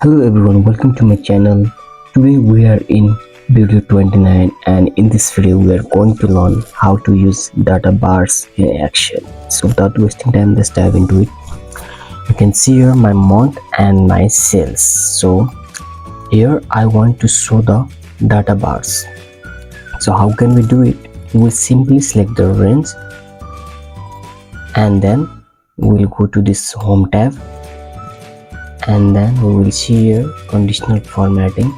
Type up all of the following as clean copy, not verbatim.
Hello everyone, welcome to my channel. Today we are in video 29 and in this video we are going to learn how to use data bars in action. So without wasting time, let's dive into it. You can see here my month and my sales. So here I want to show the data bars. So how can we do it? We will simply select the range and then we will go to this home tab, and then we will see here conditional formatting,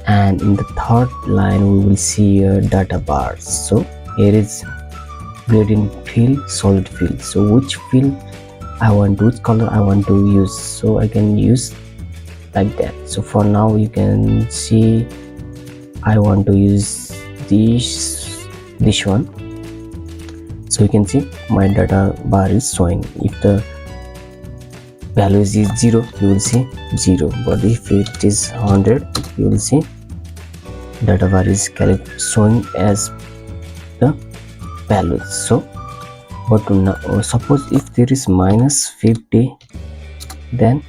and in the third line we will see here data bars. So here is gradient fill, solid fill. So which fill I want, which color I want to use, so I can use like that. So for now you can see I want to use this one. So you can see my data bar is showing. If the value is 0, you will see 0, but if it is 100, you will see data bar is showing as the value. So but now suppose if there is minus 50, then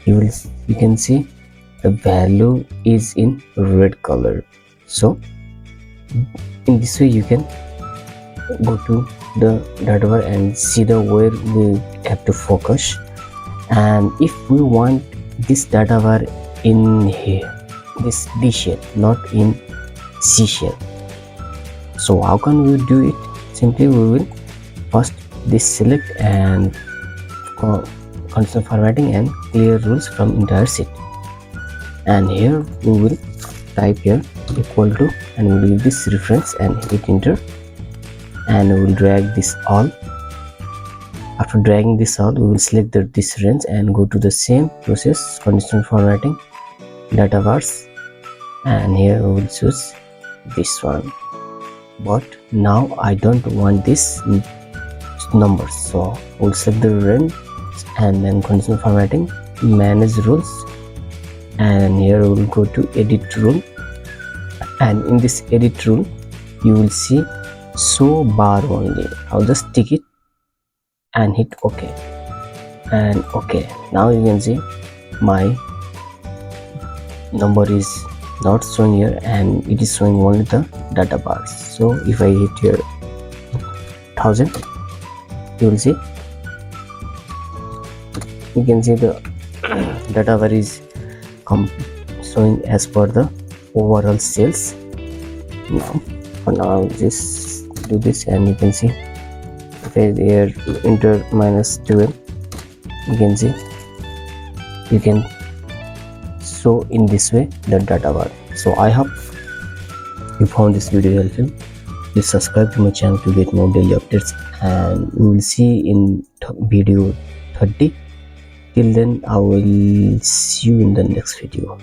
you can see the value is in red color. So in this way you can go to the data bar and see the where we have to focus. And if we want this data bar in here, this D shape, not in C shape, so how can we do it? Simply we will first this select and conditional formatting and clear rules from entire sheet, and here we will type here equal to, and we will give this reference and hit enter, and we will drag this all. After dragging this all, we will select this range and go to the same process, conditional formatting, data bars, and here we will choose this one. But now I don't want this numbers, so we'll select the range and then conditional formatting, manage rules, and here we will go to edit rule, and in this edit rule you will see show bar only. I'll just tick it and hit OK, and OK. Now you can see my number is not showing here and it is showing only the data bars. So if I hit here 1000, you will see, you can see the data bar is showing as per the overall sales. Now for now I'll just do this, and you can see here enter minus 12, you can see you can show in this way the data bar. So I hope you found this video helpful. Please subscribe to my channel to get more daily updates, and we will see in video 30. Till then I will see you in the next video.